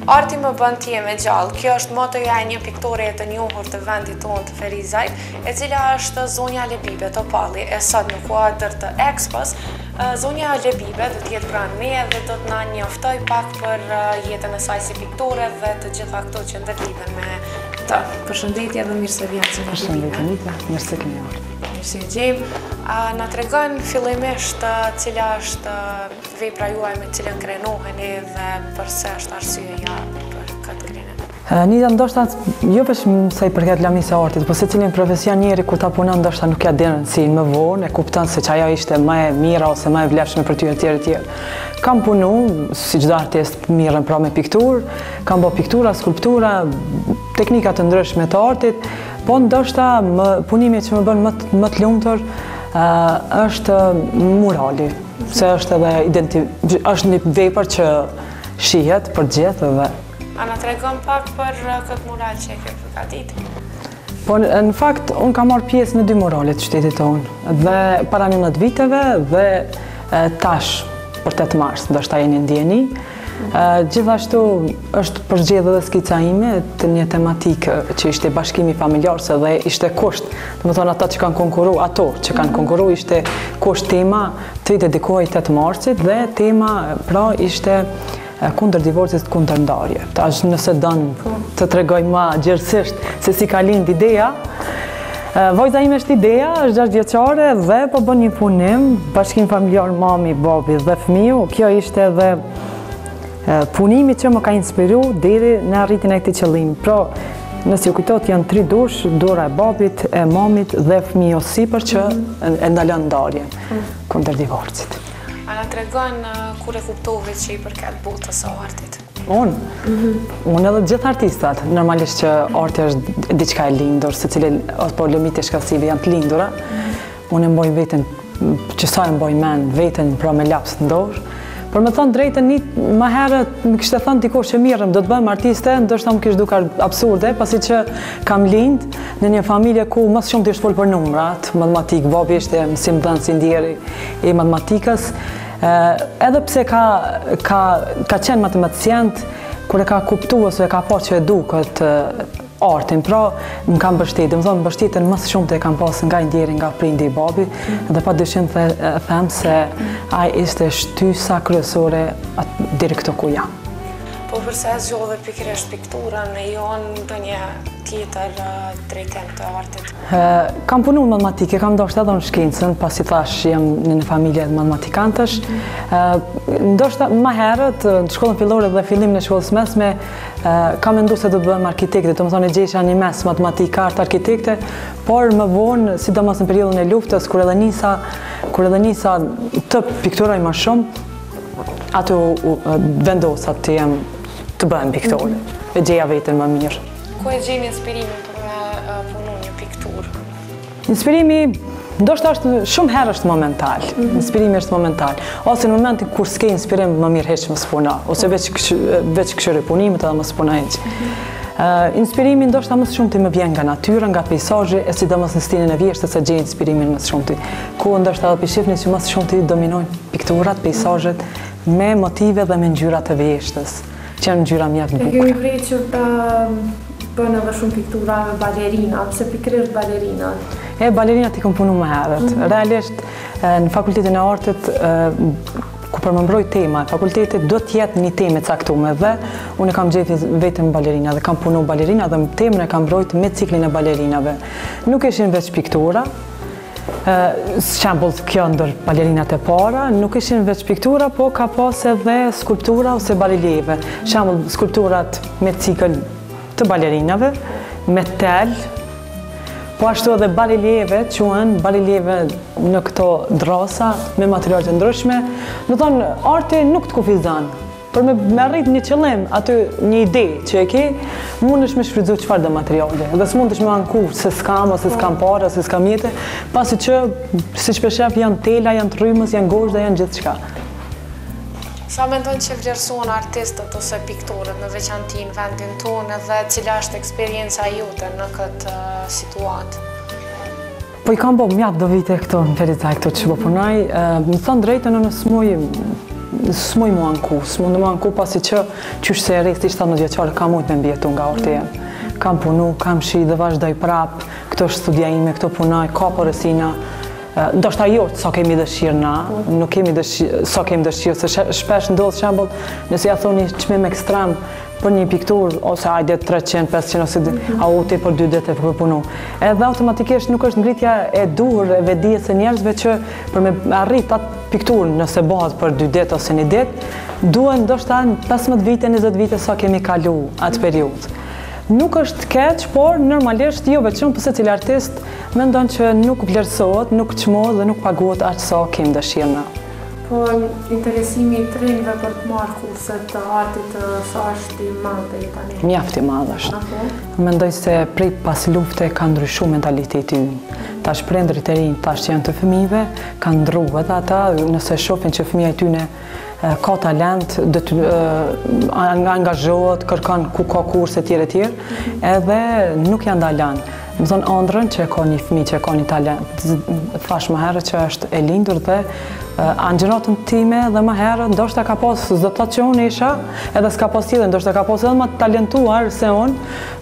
Arti më bën të jem e gjallë. Kjo është motoja e një piktore të njohur të vendit tonë të Ferizajt, e cila është Zonja Lebibe Topalli. E sot në kuadër të Expos, Zonja Lebibe do të jetë pranë meje dhe do të na njoftoj pak për jetën e saj si piktore dhe të gjitha këto që ndërlidhen me të. Përshëndetje dhe mirë se vjen Zonja Lebibe. Përshëndetje Nita, mirë se keni ardhur. Mirë se gjejmë. Na tregon fillimisht cila është vepra juaj me cilën krenoheni dhe përse është arsyeja për këtë krenim? Nita, ndoshta jo vetëm sa i përket lamnisë së artit, por secilin profesion njeri kur ta punon ndoshta nuk ja den si më vonë, e kupton se çaja ishte më e mira ose më e vlefshme për ty etj etj. Kam punu, si çdo artist mirën pra me pikturë, kam bërë piktura, skulptura, teknika të ndryshme të artit, po ndoshta punimi që më bën më të lumtur është murali, se është edhe është një vepër që shihet për gjithë dhe. A na tregon pak për këtë mural që e ke përgatitur? Po në fakt unë kam marrë pjesë në 2 murale të shtetit tonë, dhe para 11 viteve dhe tash për 8 mars, ndoshta jeni ndjeni. Gjithashtu është përzgjedhur edhe skica ime të një tematikë që ishte bashkimi familjar, se dhe ishte kusht, domethënë ata që kanë konkurruar, ishte kusht tema të i dedikohej 8 marsit dhe tema pra ishte kundër divorcit, kundër ndarje. Tash nëse don të tregoj më gjerësisht se si ka lind ideja, vajza ime është ideja, është 6 vjeçare dhe po bën një punim, bashkim familjar mami, babi dhe fëmiu. Kjo ishte edhe punimi që më ka inspiru deri në arritjen e këtij qëllimi. Pra, nëse ju kujtohet, janë 3 dush, dora e babit, e mamit dhe fëmijës sipër që e ndalon ndarjen kundër divorcit. A na tregon kur e kuptove që i përket botës së artit? Unë edhe gjithë artistat, normalisht që arti është diçka e lindur, secili apo lëmit e shkallësive janë të lindura. Unë e mboj veten, që sa e mboj mend veten pra me laps në dorë. Por me thonë drejtën, më herët më kishte thënë dikush që mirëm, do të bëjmë artiste, ndoshta më kishte dukur absurde, pasi që kam lind në një familje ku më shumë të ishte folur për numrat, matematikë, babi ishte mësimdhënës i ndjeri i matematikës, edhe pse ka qenë matematicien, kur e ka kuptuar ose e ka parë që e du këtë artin, pra më kam mbështetur, më thonë mbështetjen më shumë të e kam pas nga ndjeri, nga prindi i babi, dhe padyshim them se ai ishte shtysa kryesore deri këtu ku jam. Po përse e zgjodhe pikërisht pikturën e jo ndonjë tjetër drejtim të artit? Kam punu në matematikë, kam ndoshta edhe në shkencën, pasi thash jam në një familje matematikantësh. Ndoshta më herët në shkollën fillore dhe fillimin e shkollës mesme kam menduar se do të bëhem arkitekte, domethënë gjesha një mes matematikë, art, arkitekte, por më vonë, sidomos në periudhën e luftës, kur edhe nisa të pikturoj më shumë, atë vendosa të bëhem piktore, e gjeja veten më mirë. Ku e gjeni inspirimin për me punu një pikturë? Inspirimi ndoshta është shumë herë është momental. Inspirimi është momental. Ose në momentin kur s'ke inspirim, më mirë heq mos puno, ose veç këshire punimet edhe mos puno heq. Inspirimi ndoshta më shumë ti më vjen nga natyra, nga peizazhi, e sidomos në stilin e vjeshtës se gjej inspirimin më shumë ti. Ku ndoshta edhe shifni që më shumë ti dominojnë pikturat, peizazhet me motive dhe me ngjyra të vjeshtës, që janë ngjyra mjaft të bukura. E kemi prekur ta bën edhe shumë piktura me balerina, pse pikërisht balerinat? Balerinat i kam punu më herët. Realisht, në fakultetin e artit, ku për më mbroj tema, fakultetit do t'jetë një temë e caktuar dhe unë kam gjetur vetëm balerina dhe kam punu balerina dhe temën e kam mbrojt me ciklin e balerinave. Nuk ishin veç piktura, shembull kjo ndër balerinat e para, nuk ishin veç piktura, po ka pas edhe skulptura ose barelieve. Shembull skulpturat me cikël të balerinave, me tel, po ashtu edhe barelieve, quhen barelieve në këto drasa me materiale të ndryshme. Do thonë, arti nuk të kufizon, për me arrit një qëllim, aty një ide që e ke, mundesh me shfrytzu çfarë do materiale, dhe s'mundesh me anku se s'kam ose s'kam parë ose s'kam jetë, pasi që siç për shemb janë tela, janë trymës, janë gozhda, janë gjithçka. Sa mendon që vlerësojnë artistët ose piktorët në veçantë në vendin tonë dhe cila është eksperienca jote në këtë situatë? Po i kam bo mjaft do vite këto në Ferizaj, këto që po punoj, më thonë drejtën në smuj s'muj mu anku, s'mundu mu anku pasi që qysh se e resti 17 vjeqare ka mujt me mbjetu nga orte jem. Kam punu, kam shi dhe vazhdoj prap, këto është studia ime, këto punoj, ka porosina. Ndoshta jo sa kemi dëshirë na, nuk kemi dëshirë, sa kemi dëshirë, se shpesh ndodh shembull, nëse ja thoni çmim ekstrem për një pikturë ose hajde 300, 500 ose a u ti për 2 ditë për punu. Edhe automatikisht nuk është ngritja e duhur e vedijes e njerëzve që për me arrit atë pikturë nëse bëhet për 2 ditë ose 1 ditë, duhen ndoshta 15 vite, 20 vite sa kemi kalu atë periudhë. Nuk është keq, por normalisht jo veçan për secili artist mendon që nuk vlerësohet, nuk çmohet dhe nuk paguhet aq sa kemi dëshirë na. Po interesimi i trinjve për të marrë kurse të artit sa është i madh deri tani? Mjaft i madh është. Mendoj se prej pas lufte ka ndryshuar mentaliteti ynë. Tash prindërit e rinj, tash që janë të fëmijëve, kanë ndruar edhe ata, nëse shohin që fëmia i tyre ka talent, angazhohet, kërkon ku ka kurse etj, edhe nuk janë ndalan. Më thonë ëndrrën që ka një fëmijë që ka një talent. Thash më herët që është e lindur dhe angjëratën time dhe më herët ndoshta ka pas, s'do të thotë që unë isha, edhe s'ka pas tjetër, ndoshta ka pas edhe më talentuar se unë,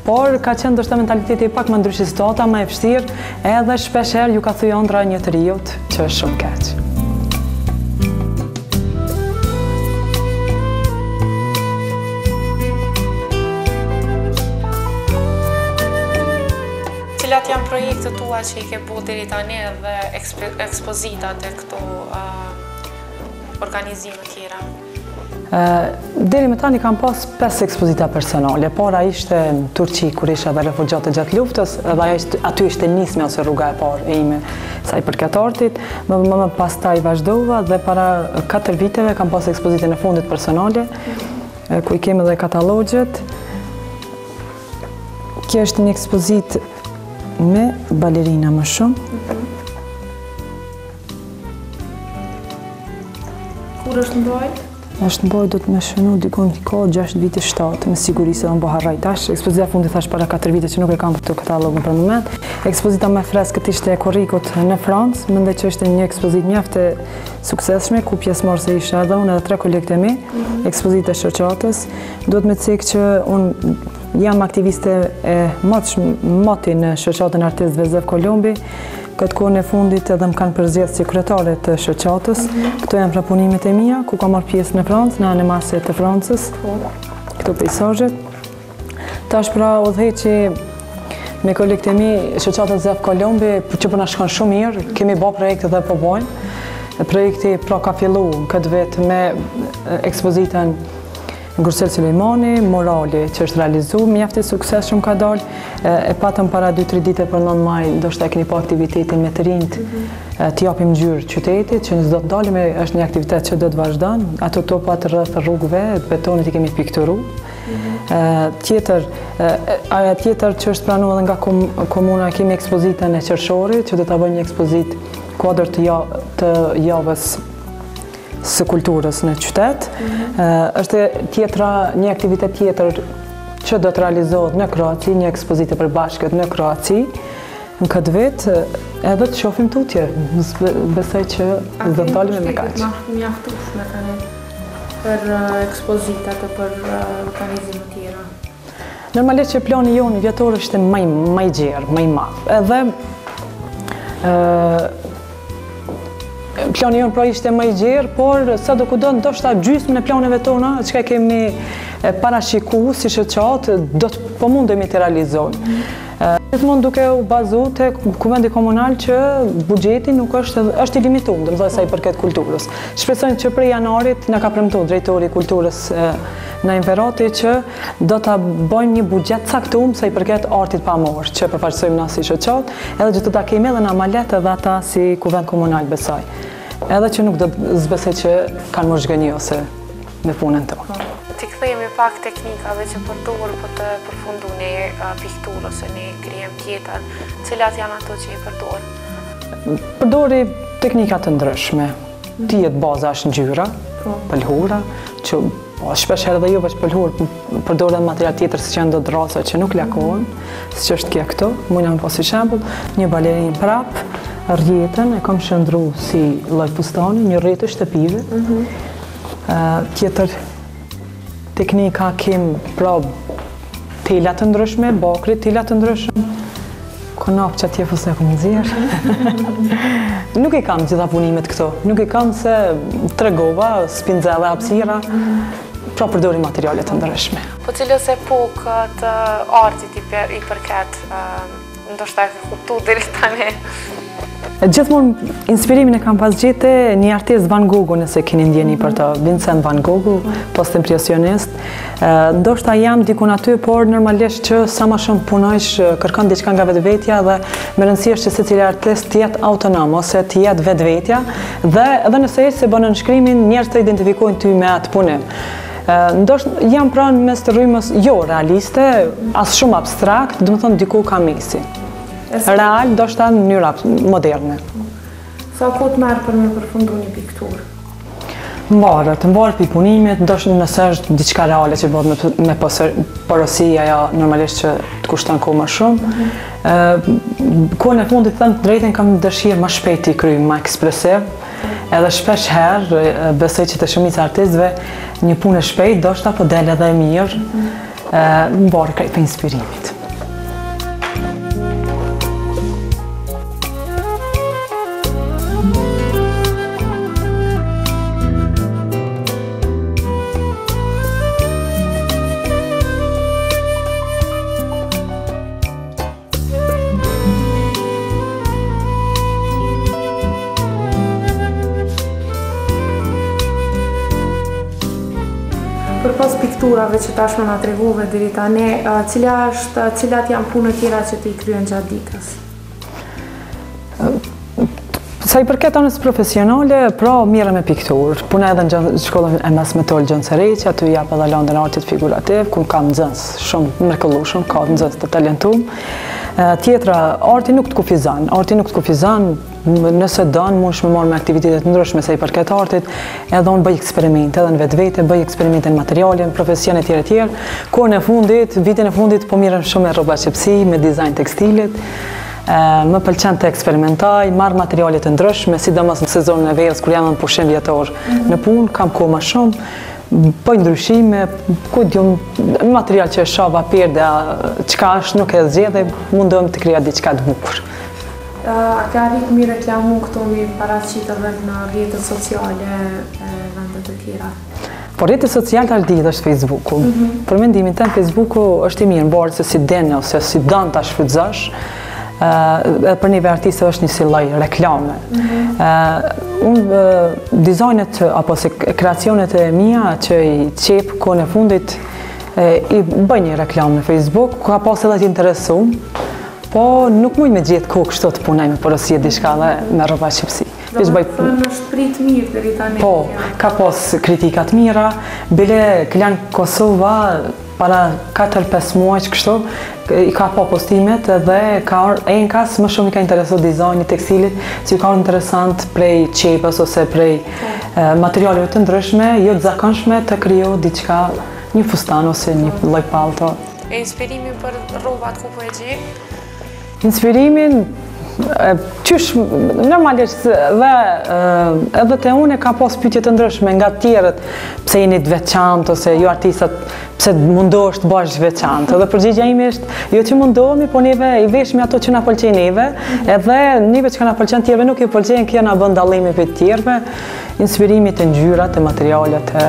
por ka qenë ndoshta mentaliteti pak më ndryshe, situata më e vështirë, edhe shpeshherë ju ka thënë ëndra një të rijut që është shumë keq. Cilat janë projektet tua që i ke bu deri tani dhe ekspozitat e këto organizime tjera? Deri me tani kam pas 5 ekspozita personale. Para ishte në Turqi kur isha dhe refugjate gjatë luftës, dhe aty ishte nismja ose rruga e parë e ime sa i përket artit. Më pastaj vazhdova dhe para 4 viteve kam pas ekspozitën e fundit personale, ku i kemi dhe katalogjet. Kjo është një ekspozit me balerina më shumë. Kur është mbajt? Është mbajt do të më shënu dikon ka 6 vite 7, me siguri se unë bëharraj tash. Ekspozita fundit thash para 4 vite që nuk e kam për të katalog në për moment. Ekspozita më freskët ishte e Korrikut në Francë, mendoj që ishte një ekspozit mjaft e suksesshme, ku pjesëmarrëse isha edhe unë edhe 3 kolegët e mi, ekspozita e shoqatës. Duhet me cek që unë jam aktiviste e moti në shoqatën artistëve Zev Kolombi. Këtë kohën e fundit edhe më kanë përzgjedhur si kryetare të shoqatës. Këto janë prapunimet e mia, ku kam marrë pjesë në Francë, në animasie të Francës. Këto peizazhet. Tash pra udhëheqi me kolegët e mi, shoqata Zev Kolombi, që po na shkon shumë mirë, kemi bërë projekte dhe po bëjmë. Projekti pra ka filluar këtë vit me ekspozitën Gursel Sulejmani, Morali, që është realizuar, mjaft i suksesshëm ka dalë. E patëm para 2-3 ditë për 9 maj, ndoshta e keni pa aktivitetin me të rinjt, të japim ngjyrë qytetit, që nëse do të dalim është një aktivitet që do të vazhdon. Ato topat rreth rrugëve, betonit i kemi pikturu. Aja tjetër që është pranuar edhe nga komuna, kemi ekspozitën e Qershorit, që do ta bëjmë një ekspozit kuadër të javës së kulturës në qytet. Është një aktivitet tjetër që do të realizohet në Kroaci, një ekspozitë e përbashkët në Kroaci në këtë vit, edhe të shohim tutje. Besoj që do të dalime me kaq. Mjaftueshme tani për ekspozitat e për organizime tjera. Normalisht që plani jonë vjetor është më i gjerë, më i madh. Edhe plani jonë pra ishte më i gjerë, por sa do kudo ndoshta gjysmën e planeve tona, çka kemi parashiku si shoqat, do të po mundemi të realizojmë. Gjithmonë duke u bazuar tek kuvendi komunal që buxheti nuk është i limituar, domethënë sa i përket kulturës. Shpresojmë që prej janarit na ka premtuar drejtori i kulturës në Imperati që do ta bëjmë një buxhet caktuar sa i përket artit pamor, që përfaqësojmë na si shoqat, edhe që do ta kemi edhe na malet edhe ata si kuvend komunal besoj. Edhe që nuk do të zbesoj që kanë mosgëni ose me punën tonë. Të kthehemi pak teknikave që përdor për të përfunduar një pikturë ose një krijem tjetër, cilat janë ato që i përdor? Përdori teknika të ndryshme. Tijet baza është ngjyra, pëlhura, që shpesh herë dhe jo veç pëlhurë, përdor edhe material tjetër si që janë do drasa që nuk lakohen, si që është kjo këto, mund janë pas si shembull, një balerin prap, rrjetën e kam shëndru si lloj fustani, një rrjetë shtëpive. Tjetër teknika kem pra tela të ndryshme, bakri, tela të ndryshme. Konap që atje fësë e këmë nëzirë. Nuk i kam gjitha punimet këto, nuk i kam se tregova, spinzele, hapësira, pra përdori materialet të ndryshme. Po cilës epokë të artit i përket, ndoshta e ke kuptu deri tani? Gjithmonë inspirimin e kam pas gjete një artist Van Goghu, nëse keni ndjeni për të, Vincent Van Goghu, post-impresionist. Ndoshta jam dikun aty, por normalisht që sa ma shumë punojsh, kërkon diçka nga vetvetja dhe më rëndësi është që secili artist të jetë autonom ose të jetë vetvetja dhe edhe nëse është se bën nënshkrimin, njerëz të identifikojnë ty me atë punim. Ndoshta jam pranë mes të rrymës jo realiste, as shumë abstrakt, do të thonë diku ka mesi. Real, do shta në mënyra moderne. Sa kohë të merë për me përfundu një pikturë? Mbarë për punimit, ndoshta nëse është diçka reale që bëhet me porosi, ajo normalisht që të kushton kohë më shumë. Kohën e fundit thënë të drejtën kam dëshirë më shpejt të i kryj, më ekspresiv, edhe shpesh herë, besoj që të shumica artistëve, një punë e shpejt, do shta po del edhe e mirë, mbarë krejt për inspirimit. Për pas pikturave që tashmë nga tregove deri tani, cilat janë punë tjera që ti kryen gjatë ditës? Sa i përket anës profesionale, pra mirë me pikturë. Puna edhe në shkollën e mes Metol Gjon Cereqi, aty jap edhe lëndën artit figurativ, ku kam nxënës shumë mrekullueshëm, ka nxënës të talentuar. Tjetra, arti nuk të kufizon, nëse don, mund shme marrë me aktivitetet ndryshme se i përket artit, edhe unë bëj eksperimente, edhe në vetvete, bëj eksperimente në materiale, në profesione tjera. Kohën e fundit, vitin e fundit, po mirëm shumë me rroba qepsi, me dizajn tekstilit. Më pëlqen të eksperimentaj, marrë materiale të ndryshme, sidomos në sezonën e verës, kur jam në pushim vjetor në punë, kam kohë më shumë, bëj ndryshime, material që e shava perde, qka është nuk e zgjedh dhe mundohem të krija diçka të bukur. A ka arrit mi reklamu këto mi paraqit edhe në rrjetet sociale vendet të tjera? Po rrjetet sociale të aldit është Facebooku. Për mendimin të në Facebooku është i mirë, mbarë se si dene ose si dan të shfrytëzosh, për një artiste është një si lloj reklame. Unë dizajnet apo se kreacionet e mia që i qep kohën e fundit i bëj një reklam në Facebook, ku ka pas edhe t'interesum, po nuk mujt me gjithë kohë kështu të punoj me porosie diçka dhe me rroba qepsi. Do të thënë është prit mirë deri tani. Po, ka pas kritikat mira, bile Klan Kosova para 4-5 muaj kështu, i ka pa postimet dhe enkas më shumë i ka interesu dizajni tekstilit, që i ka interesant prej qepës ose prej materialeve të ndryshme, jo të zakonshme të kriju diçka, një fustan ose një lloj pallto. E inspirimin për rrobat ku po e gjej? Inspirimin, qysh, normalisht dhe edhe te une ka pas pyetje të ndryshme nga tjerët, pse jeni të veçantë ose ju artistat pse mundohesh të bash veçantë. Edhe përgjigjja ime është, jo që mundohemi, po neve i veshmi ato që na pëlqejnë neve, edhe neve që na pëlqen tjerëve nuk i pëlqejnë, kjo na bën dallime për tjerëve, inspirimit e ngjyrat, e materialet, e